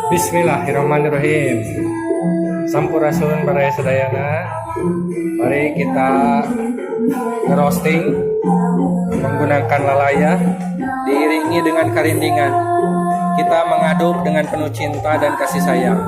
Bismillahirrahmanirrahim. Sampurasun para sadayana. Mari kita ngerosting menggunakan lalaya diiringi dengan karindingan. Kita mengaduk dengan penuh cinta dan kasih sayang.